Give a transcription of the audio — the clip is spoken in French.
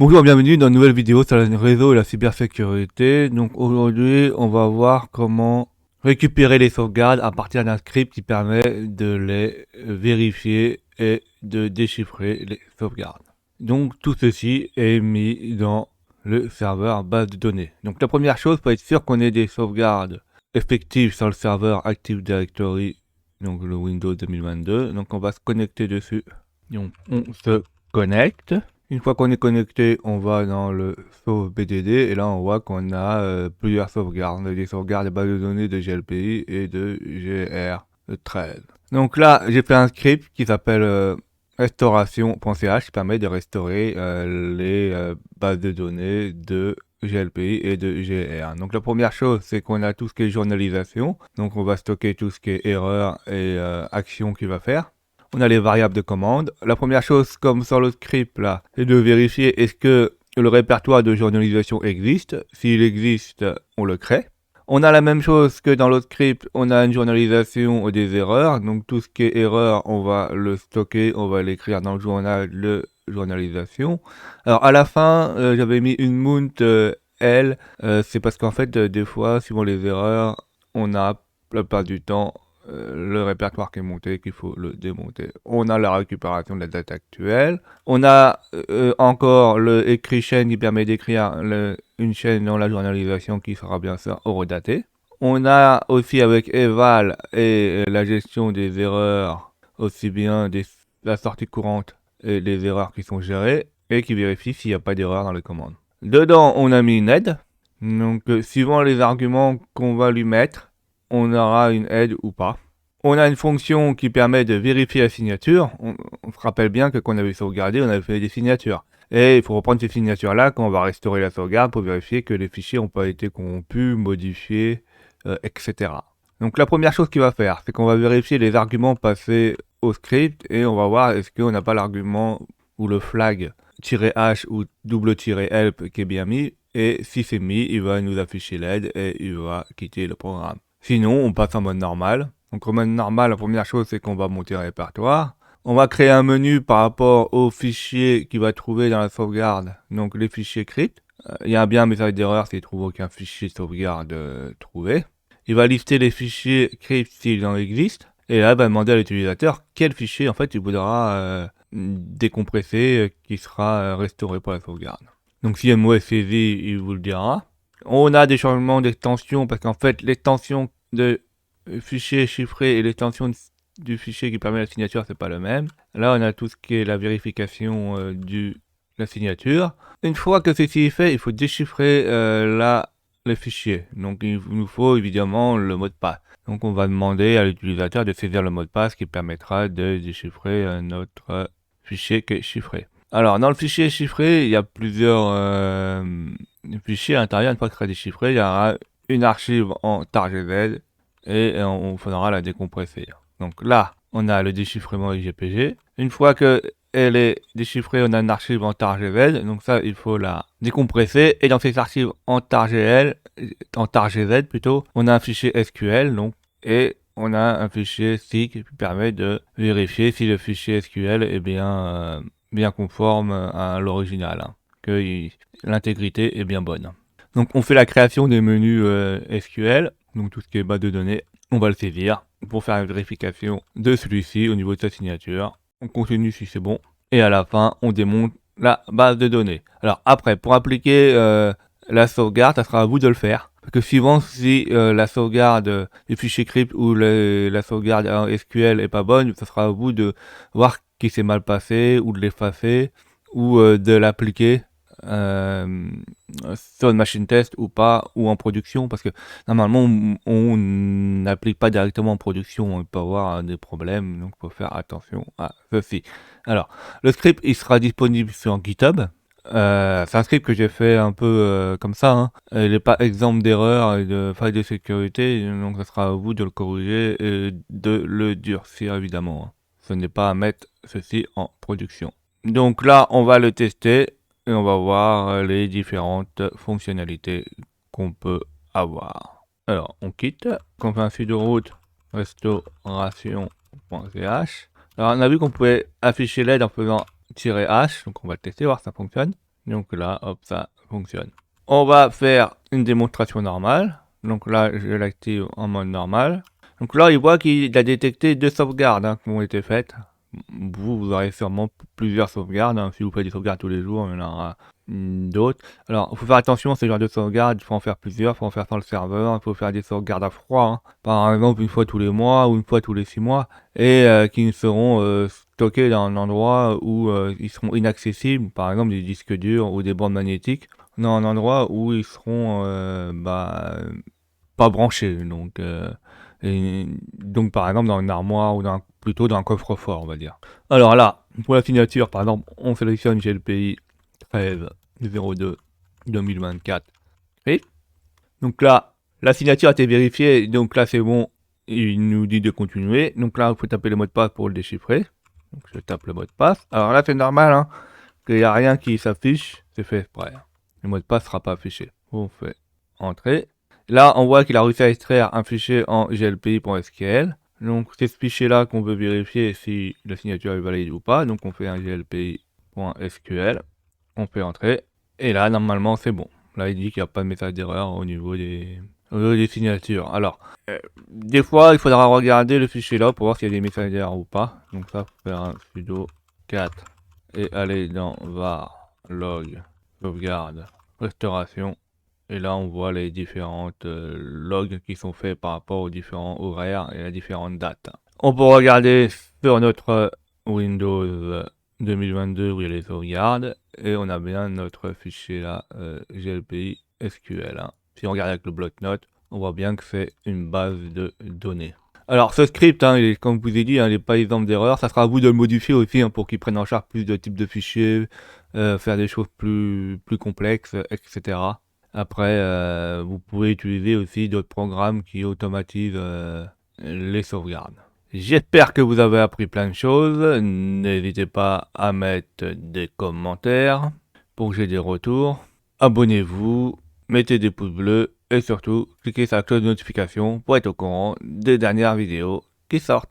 Bonjour, bienvenue dans une nouvelle vidéo sur le réseau et la cybersécurité. Donc aujourd'hui, on va voir comment récupérer les sauvegardes à partir d'un script qui permet de les vérifier et de déchiffrer les sauvegardes. Donc tout ceci est mis dans le serveur base de données. Donc la première chose, pour être sûr qu'on ait des sauvegardes effectives sur le serveur Active Directory, donc le Windows 2022. Donc on va se connecter dessus. Donc on se connecte. Une fois qu'on est connecté, on va dans le sauve BDD et là on voit qu'on a plusieurs sauvegardes. On a des sauvegardes de base de données de GLPI et de GR13. Donc là, j'ai fait un script qui s'appelle restauration.ch qui permet de restaurer les bases de données de GLPI et de GR. Donc la première chose, c'est qu'on a tout ce qui est journalisation. Donc on va stocker tout ce qui est erreur et action qu'il va faire. On a les variables de commande. La première chose, comme sur le script là, c'est de vérifier est-ce que le répertoire de journalisation existe. S'il existe, on le crée. On a la même chose que dans l'autre script, on a une journalisation des erreurs. Donc tout ce qui est erreur, on va le stocker, on va l'écrire dans le journal de journalisation. Alors à la fin, j'avais mis une mount L. C'est parce qu'en fait, des fois, suivant les erreurs, on a la plupart du temps le répertoire qui est monté, qu'il faut le démonter. On a la récupération de la date actuelle. On a encore le écrit chaîne qui permet d'écrire une chaîne dans la journalisation qui sera bien sûr horodatée. On a aussi avec eval et la gestion des erreurs, aussi bien la sortie courante et les erreurs qui sont gérées et qui vérifie s'il n'y a pas d'erreur dans les commandes. Dedans, on a mis une aide. Donc, suivant les arguments qu'on va lui mettre, on aura une aide ou pas. On a une fonction qui permet de vérifier la signature. On se rappelle bien que quand on avait sauvegardé, on avait fait des signatures. Et il faut reprendre ces signatures-là quand on va restaurer la sauvegarde pour vérifier que les fichiers n'ont pas été corrompus, modifiés, etc. Donc la première chose qu'il va faire, c'est qu'on va vérifier les arguments passés au script et on va voir est-ce qu'on n'a pas l'argument ou le flag -h ou -help qui est bien mis. Et si c'est mis, il va nous afficher l'aide et il va quitter le programme. Sinon, on passe en mode normal. Donc en mode normal, la première chose, c'est qu'on va monter un répertoire. On va créer un menu par rapport aux fichiers qu'il va trouver dans la sauvegarde. Donc les fichiers crypt. Il y a bien un message d'erreur s'il ne trouve aucun fichier sauvegarde trouvé. Il va lister les fichiers crypt s'il en existe. Et là, il va demander à l'utilisateur quel fichier en fait il voudra décompresser qui sera restauré pour la sauvegarde. Donc si un mot est saisi, il vous le dira. On a des changements d'extension parce qu'en fait l'extension de fichier chiffré et l'extension du fichier qui permet la signature c'est pas le même. Là on a tout ce qui est la vérification de la signature. Une fois que ceci est fait, il faut déchiffrer les fichiers. Donc il nous faut évidemment le mot de passe. Donc on va demander à l'utilisateur de saisir le mot de passe qui permettra de déchiffrer notre fichier qui est chiffré. Alors, dans le fichier chiffré, il y a plusieurs fichiers à l'intérieur. Une fois que ce sera déchiffré, il y aura une archive en tar.gz et on faudra la décompresser. Donc là, on a le déchiffrement IGPG. Une fois qu'elle est déchiffrée, on a une archive en tar.gz. Donc ça, il faut la décompresser. Et dans ces archives en tar.gz plutôt, on a un fichier SQL. Donc, et on a un fichier SIG qui permet de vérifier si le fichier SQL est bien conforme à l'original, que l'intégrité est bien bonne. Donc on fait la création des menus SQL, donc tout ce qui est base de données, on va le saisir pour faire la vérification de celui-ci au niveau de sa signature. On continue si c'est bon, et à la fin on démonte la base de données. Alors après, pour appliquer la sauvegarde, ça sera à vous de le faire. Parce que suivant si la sauvegarde du fichier crypt ou la sauvegarde SQL est pas bonne, ça sera à vous de voir qui s'est mal passé ou de l'effacer ou de l'appliquer sur une machine test ou pas, ou en production, parce que normalement on n'applique pas directement en production, on peut avoir des problèmes, donc il faut faire attention à ceci. Alors, le script il sera disponible sur GitHub. C'est un script que j'ai fait un peu comme ça, il n'est pas exempt d'erreurs et de failles de sécurité, donc ça sera à vous de le corriger et de le durcir évidemment. Ce n'est pas à mettre ceci en production. Donc là, on va le tester et on va voir les différentes fonctionnalités qu'on peut avoir. Alors, on quitte, on fait un sudo root restauration.ch. Alors, on a vu qu'on pouvait afficher l'aide en faisant -h, donc on va le tester, voir si ça fonctionne. Donc là, hop, ça fonctionne. On va faire une démonstration normale. Donc là, je l'active en mode normal. Donc là, il voit qu'il a détecté 2 sauvegardes qui ont été faites. Vous aurez sûrement plusieurs sauvegardes. Si vous faites des sauvegardes tous les jours, il y en aura d'autres. Alors, il faut faire attention à ce genre de sauvegardes. Il faut en faire plusieurs. Il faut en faire sur le serveur. Il faut faire des sauvegardes à froid. Par exemple, une fois tous les mois ou une fois tous les 6 mois. Et qui seront stockés dans un endroit où ils seront inaccessibles. Par exemple, des disques durs ou des bandes magnétiques. Dans un endroit où ils seront pas branchés. Donc par exemple dans une armoire ou plutôt dans un coffre-fort, on va dire. Alors là, pour la signature, par exemple, on sélectionne GLPI 1302 2024. Et donc là, la signature a été vérifiée, donc là c'est bon, il nous dit de continuer. Donc là, il faut taper le mot de passe pour le déchiffrer. Donc je tape le mot de passe. Alors là, c'est normal, qu'il n'y a rien qui s'affiche, c'est fait exprès. Le mot de passe ne sera pas affiché. On fait entrer. Là, on voit qu'il a réussi à extraire un fichier en glpi.sql. Donc, c'est ce fichier-là qu'on veut vérifier si la signature est valide ou pas. Donc, on fait un glpi.sql. On fait entrer. Et là, normalement, c'est bon. Là, il dit qu'il n'y a pas de message d'erreur au niveau des signatures. Alors, des fois, il faudra regarder le fichier là pour voir s'il y a des messages d'erreur ou pas. Donc, ça, faut faire un sudo 4 et aller dans var log sauvegarde restauration. Et là, on voit les différentes logs qui sont faits par rapport aux différents horaires et à différentes dates. On peut regarder sur notre Windows 2022 où il y a les sauvegardes. Et on a bien notre fichier là, GLPI SQL. Si on regarde avec le bloc-notes, on voit bien que c'est une base de données. Alors ce script, comme je vous ai dit, il n'est pas exempt d'erreur. Ça sera à vous de le modifier aussi pour qu'il prenne en charge plus de types de fichiers, faire des choses plus complexes, etc. Après, vous pouvez utiliser aussi d'autres programmes qui automatisent les sauvegardes. J'espère que vous avez appris plein de choses. N'hésitez pas à mettre des commentaires pour que j'ai des retours. Abonnez-vous, mettez des pouces bleus et surtout, cliquez sur la cloche de notification pour être au courant des dernières vidéos qui sortent.